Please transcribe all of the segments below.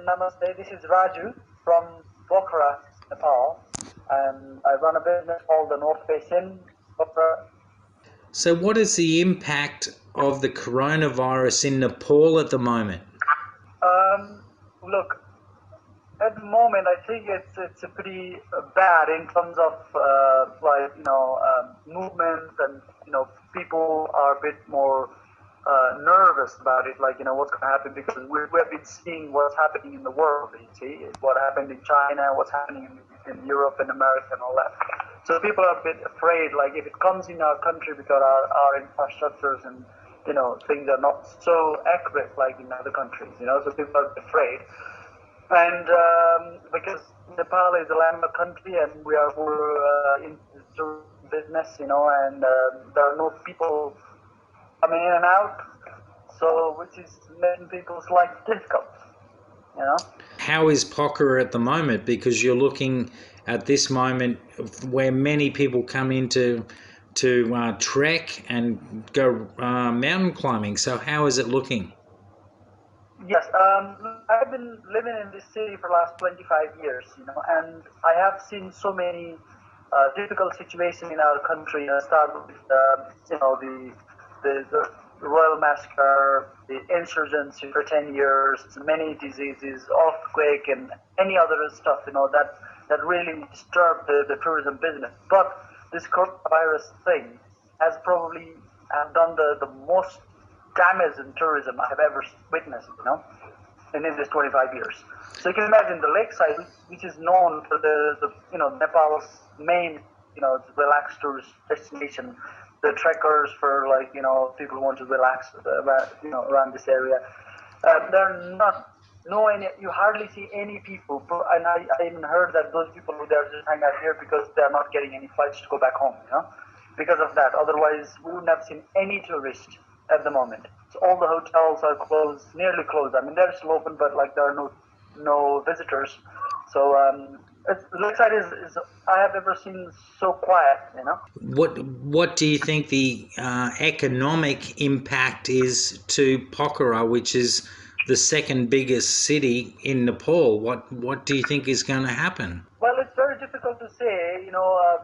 Namaste. This is Raju from Pokhara, Nepal, and I run a business called the North Basin. Pokhara. So what is the impact of the coronavirus in Nepal at the moment? Look, at the moment, I think it's a pretty bad in terms of movements, and people are a bit more nervous about it, like what's going to happen, because we've been seeing what's happening in the world. You see what happened in China, what's happening in Europe and America and all that. So people are a bit afraid, like if it comes in our country, because our infrastructures and things are not so accurate like in other countries. So people are afraid. And because Nepal is a landlocked country, and we're into business, and there are no people coming in and out, so which is making people's life difficult. How is Pokhara at the moment? Because you're looking at this moment where many people come in to trek and go mountain climbing. So how is it looking? Yes, I've been living in this city for the last 25 years, and I have seen so many difficult situations in our country. Start with, the royal massacre, the insurgency for 10 years, many diseases, earthquake, and any other stuff, that really disturbed the tourism business. But this coronavirus thing has probably done the most damage in tourism I have ever witnessed, in this 25 years. So you can imagine the lakeside, which is known for the Nepal's main, relaxed tourist destination. The trekkers for people who want to relax, around this area. They're not, you hardly see any people, and I even heard that those people who are just hanging out here because they're not getting any flights to go back home, because of that. Otherwise, we wouldn't have seen any tourists at the moment. So all the hotels are closed, nearly closed. I mean, they're still open, but there are no visitors. So Lakeside is I have ever seen so quiet. What do you think the economic impact is to Pokhara, which is the second biggest city in Nepal? What do you think is going to happen? Well, it's very difficult to say,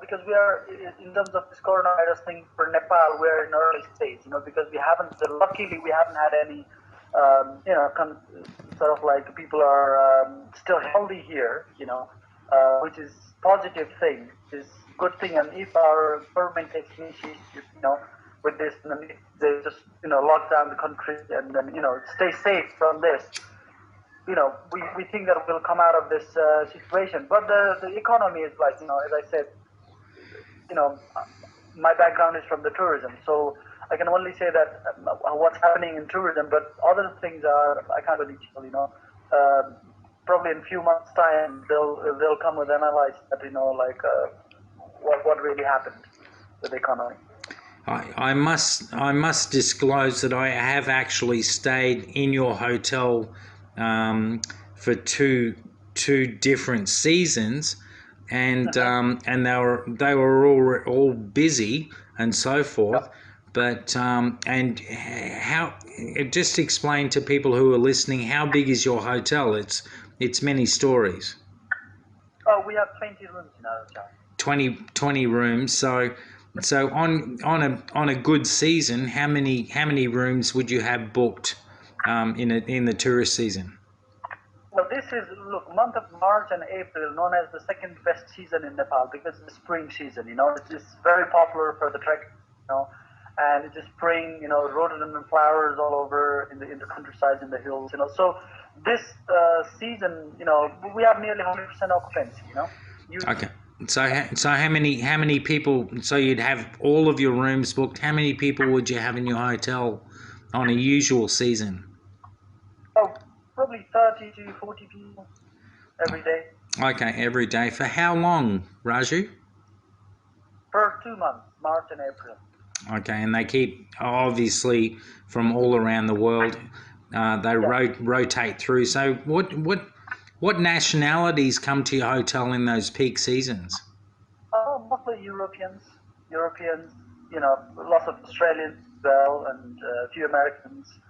because we are, in terms of this coronavirus thing for Nepal, we're in early stage, because luckily we haven't had any, sort of like people are still healthy here, which is positive thing, is good thing. And if our government takes initiative, with this, they just, lock down the country and then, stay safe from this. We think that we'll come out of this situation. But the economy is like, as I said, my background is from the tourism, so I can only say that what's happening in tourism, but other things I can't really tell. Probably in a few months' time, they'll come with analyze that, what really happened with the economy. I must disclose that I have actually stayed in your hotel for two different seasons, and they were all busy and so forth. Yep. But and how? Just explain to people who are listening, how big is your hotel? It's many stories. Oh, we have 20 rooms in our hotel. 20 rooms. So on a good season, how many rooms would you have booked in the tourist season? Well, this is, month of March and April, known as the second best season in Nepal, because it's the spring season. It's very popular for the trek. And it's spring. Rhododendron flowers all over in the countryside, in the hills. So this season, we have nearly 100% occupancy. Okay. So how many people? So you'd have all of your rooms booked. How many people would you have in your hotel on a usual season? Oh, probably 30 to 40 people every day. Okay, every day. For how long, Raju? For 2 months, March and April. Okay, and they keep, obviously, from all around the world. They rotate through. So what nationalities come to your hotel in those peak seasons? Mostly Europeans, lots of Australians as well, and a few Americans.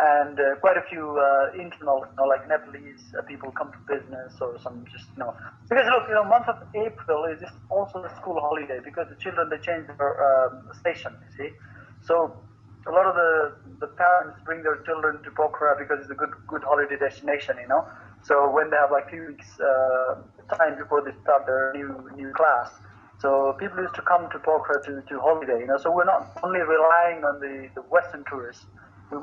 and quite a few internal, like Nepalese people come to business or some just, because look, month of April is just also the school holiday because the children, they change their station, you see. So a lot of the parents bring their children to Pokhara because it's a good holiday destination, So when they have like 2 weeks time before they start their new class, so people used to come to Pokhara to holiday, So we're not only relying on the Western tourists. We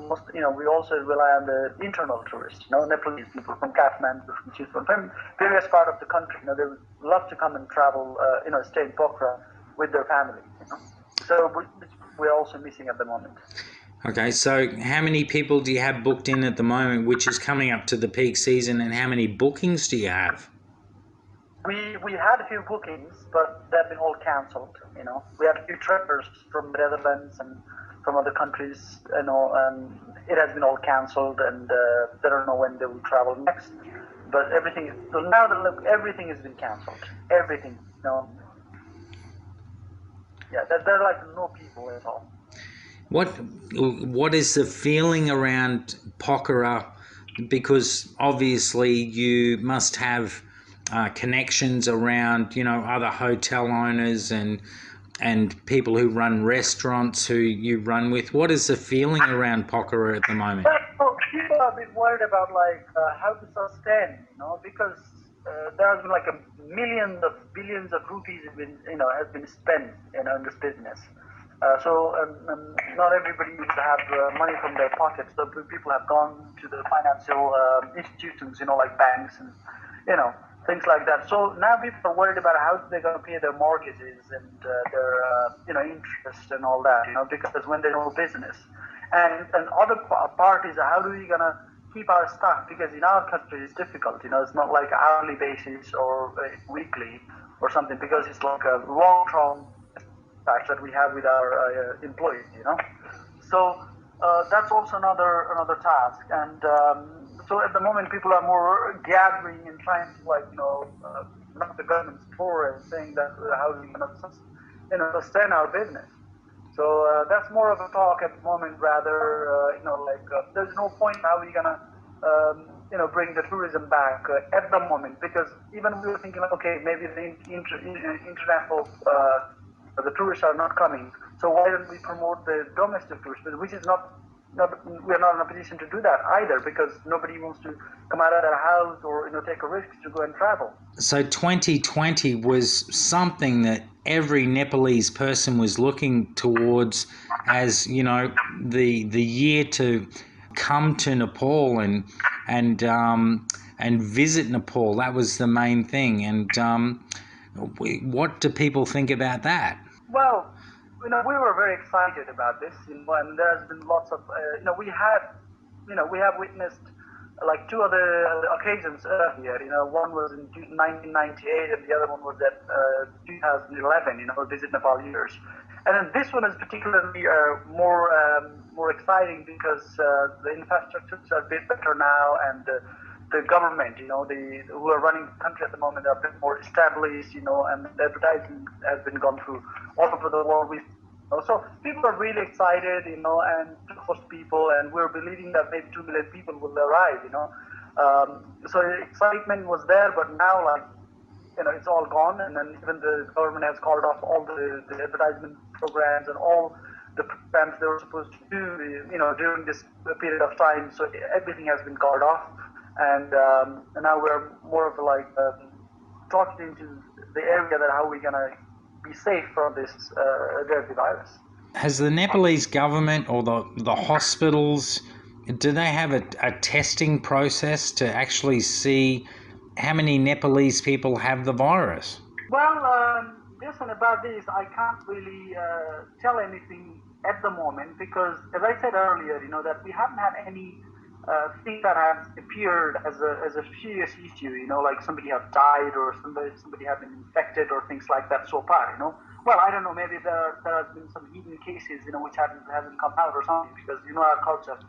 also rely on the internal tourists, Nepalese people from Kathmandu, from various part of the country. They would love to come and travel, stay in Pokhara with their families, So we're also missing at the moment. Okay, so how many people do you have booked in at the moment, which is coming up to the peak season, and how many bookings do you have? We had a few bookings, but they've been all cancelled. We had a few trekkers from the Netherlands and from other countries, and it has been all cancelled, and they don't know when they will travel next. But everything everything has been cancelled. Everything, Yeah, there are like no people at all. What is the feeling around Pokhara? Because obviously you must have connections around, other hotel owners and people who run restaurants who you run with. What is the feeling around Pokhara at the moment? Well, people are a bit worried about how to sustain, because there has been like millions of billions of rupees has been spent, in this business. So not everybody will have money from their pockets. So people have gone to the financial institutions, like banks and things like that. So now people are worried about how they're going to pay their mortgages and their interest and all that, because when there's no business, and other part is how do we going to keep our staff, because in our country it's difficult, it's not like hourly basis or weekly or something, because it's like a long-term tax that we have with our employees, So that's also another task, and so at the moment people are more gathering and trying to knock the government's door and saying that how are we going to sustain our business. So that's more of a talk at the moment, rather, there's no point how we're going to, bring the tourism back at the moment, because even we were thinking, okay, maybe the international, the tourists are not coming, so why don't we promote the domestic tourists, which is we're not in a position to do that either, because nobody wants to come out of their house or take a risk to go and travel. So 2020 was something that every Nepalese person was looking towards as, the year to come to Nepal and visit Nepal. That was the main thing. And what do people think about that? Well, we were very excited about this, and there's been lots of, we have witnessed like two other occasions earlier. One was in 1998, and the other one was at 2011. Visit Nepal years, and then this one is particularly more exciting because the infrastructures are a bit better now, and the government, who are running the country at the moment, are a bit more established, and the advertising has been gone through all over the world. So people are really excited, and to host people, and we're believing that maybe 2 million people will arrive, So the excitement was there, but now, it's all gone, and then even the government has called off all the advertisement programs and all the programs they were supposed to do, during this period of time. So everything has been called off, and now we're more of talking into the area that how we're gonna be safe from this deadly virus. Has the Nepalese government or the hospitals, do they have a testing process to actually see how many Nepalese people have the virus? Well, listen, about this, I can't really tell anything at the moment, because, as I said earlier, that we haven't had any thing that has appeared as a serious issue, like somebody has died or somebody has been infected or things like that so far, Well, I don't know, maybe there has been some hidden cases, which hasn't come out or something, because our culture,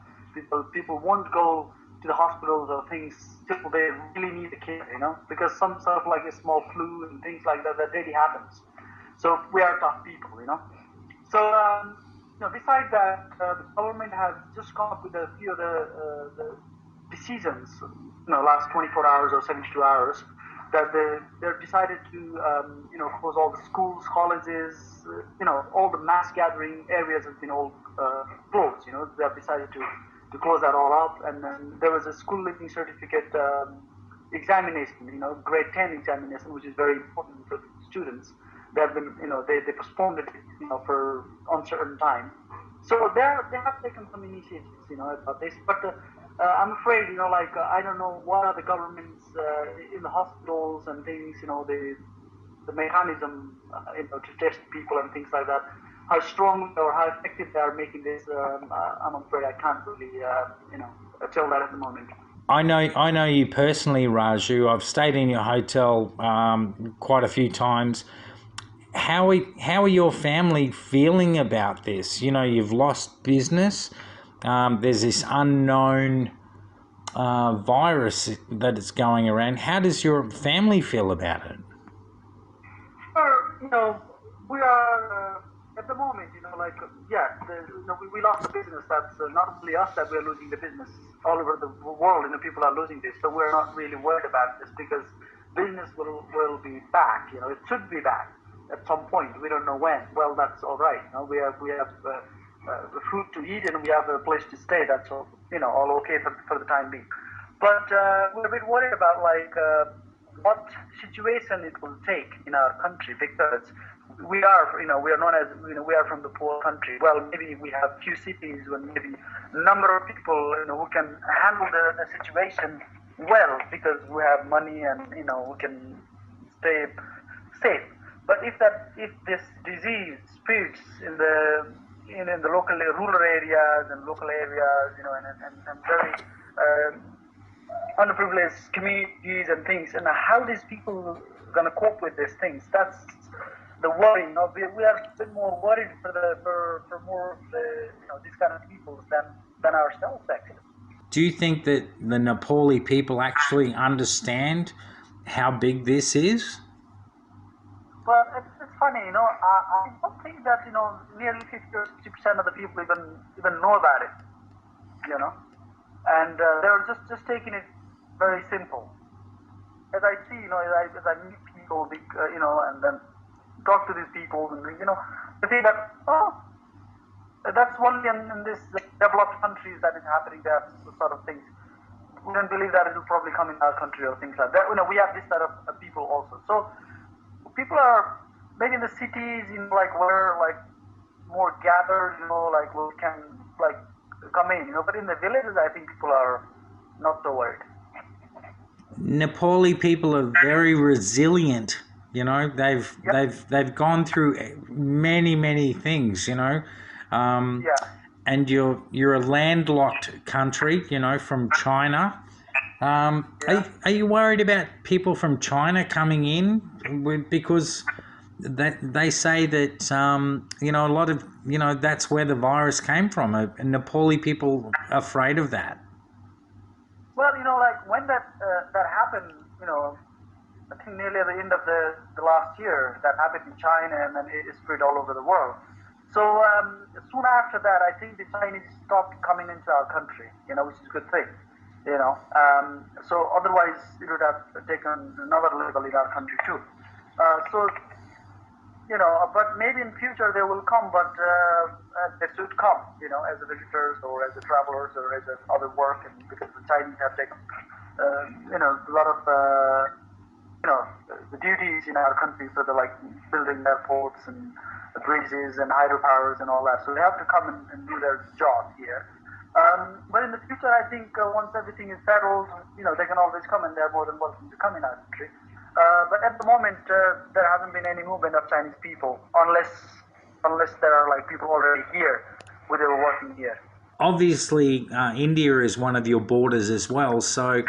people won't go to the hospitals or things till they really need the care, because some sort of like a small flu and things like that really happens. So we are tough people, So besides that, the government has just come up with a few of the decisions, last 24 hours or 72 hours, that they're decided to, close all the schools, colleges, all the mass gathering areas have been all closed. They have decided to close that all up. And then there was a school living certificate examination, grade 10 examination, which is very important for students. They have been, they postponed it, for uncertain time. So they have taken some initiatives, about this. But I'm afraid, I don't know what are the governments in the hospitals and things, the mechanism, to test people and things like that. How strong or how effective they are making this, I'm afraid I can't really, tell that at the moment. I know you personally, Raju. I've stayed in your hotel quite a few times. How are your family feeling about this? You've lost business. There's this unknown virus that is going around. How does your family feel about it? We are at the moment, we lost the business. That's not only us that we're losing the business. All over the world, people are losing this. So we're not really worried about this because business will be back. It should be back at some point. We don't know when. Well, that's all right. We have the food to eat and we have a place to stay. That's all, all okay for the time being. But we're a bit worried about what situation it will take in our country because we are known as, we are from the poor country. Well, maybe we have few cities with maybe a number of people, who can handle the situation well because we have money and, we can stay safe. But if this disease spreads in the local rural areas and local areas, and very underprivileged communities and things, and how these people going to cope with these things? That's the worry. We are a bit more worried for more of these kind of people than ourselves actually. Do you think that the Nepali people actually understand how big this is? Well, it's funny, I don't think that nearly 50 or 60% of the people even know about it, and they're just taking it very simple. As I see, as I meet people, and then talk to these people, and they think that that's only in this developed countries that is happening. That sort of things. We don't believe that it will probably come in our country or things like that. We have this sort of people also. So people are maybe in the cities, where more gathered, we can come in, but in the villages, I think people are not so worried. Nepali people are very resilient. They've gone through many things. And you're a landlocked country. From China. Are you worried about people from China coming in because they say that a lot of that's where the virus came from? And Nepali people are afraid of that. Well, when that happened, I think nearly at the end of the last year, that happened in China, and then it spread all over the world. So soon after that, I think the Chinese stopped coming into our country, which is a good thing, So otherwise, it would have taken another level in our country too. But maybe in future they will come, but they should come, as a visitors or as a travelers or as other work, and because the Chinese have taken, a lot of, the duties in our country for building airports and bridges and hydropowers and all that. So they have to come and do their job here. But in the future, I think once everything is settled, they can always come, and they're more than welcome to come in our country. But at the moment, there hasn't been any movement of Chinese people, unless there are people already here, where they were working here. Obviously, India is one of your borders as well. So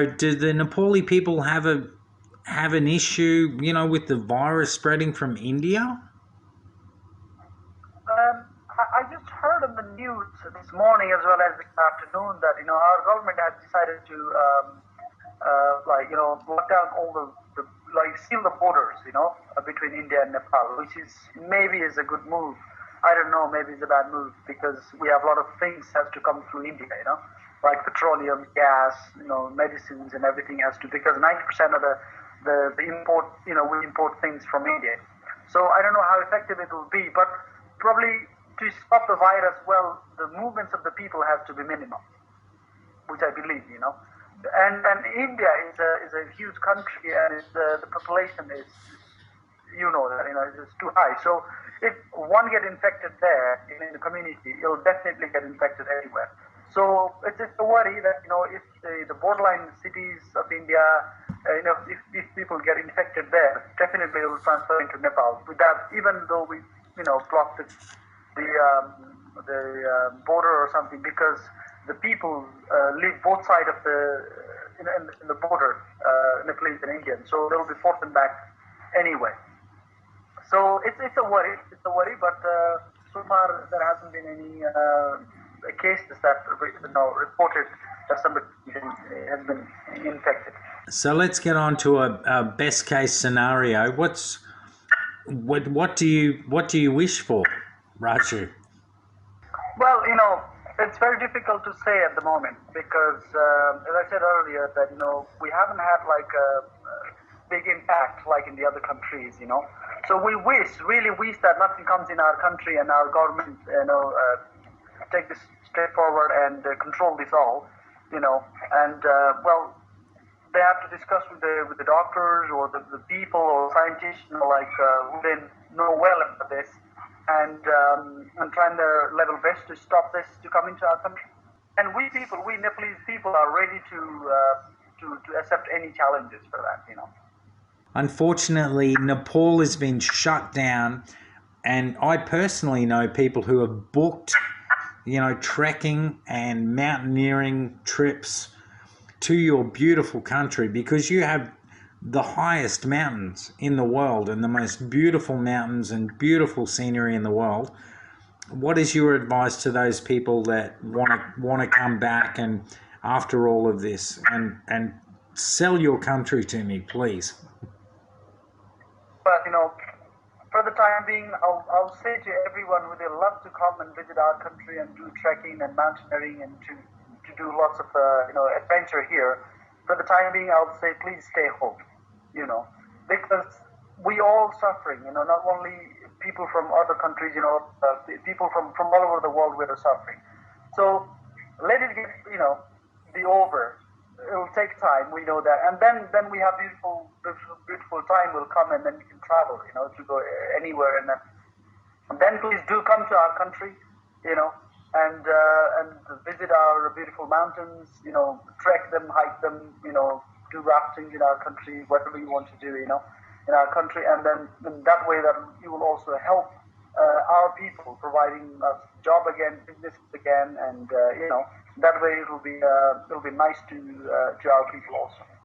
do the Nepali people have an issue, with the virus spreading from India? I just heard on the news this morning as well as this afternoon that our government has decided to lock down all the seal the borders between India and Nepal, which is maybe a good move I don't know, maybe it's a bad move because we have a lot of things has to come through India, like petroleum, gas, medicines and everything has to, because 90% of the import, we import things from India. So I don't know how effective it will be, but probably to stop the virus, well, the movements of the people has to be minimum, which I believe, And India is a huge country, and the population is, it's too high. So if one get infected there in the community, it'll definitely get infected everywhere. So it's just a worry that if the borderline cities of India, if people get infected there, definitely it will transfer into Nepal. With that, even though we block the border or something, because the people live both sides of in the border, Nepalese and Indian, so they will be forced back anyway. So it's a worry. It's a worry, but so far there hasn't been any cases that reported that somebody has been infected. So let's get on to a best case scenario. What do you wish for, Raju? Well, it's very difficult to say at the moment because, as I said earlier, that we haven't had like a big impact like in the other countries, So we really wish that nothing comes in our country and our government, take this straightforward and control this all, And well, they have to discuss with the doctors or the people or scientists, who they know well about this, and trying their level best to stop this to come into our country. And we Nepalese people, are ready to accept any challenges for that, Unfortunately, Nepal has been shut down, and I personally know people who have booked, trekking and mountaineering trips to your beautiful country because you have the highest mountains in the world and the most beautiful mountains and beautiful scenery in the world. What is your advice to those people that want to come back and after all of this and sell your country to me, please? But for the time being, I'll say to everyone who they love to come and visit our country and do trekking and mountaineering and to do lots of adventure here. For the time being, I'll say please stay home, because we all suffering. Not only people from other countries, people from all over the world who are suffering. So let it get be over. It'll take time, we know that, and then we have beautiful time will come, and then we can travel, to go anywhere, and then please do come to our country, and visit our beautiful mountains, trek them, hike them, do rafting in our country, whatever you want to do, in our country, and then in that way that you will also help our people, providing us job again, business again, and that way it'll be nice to our people also.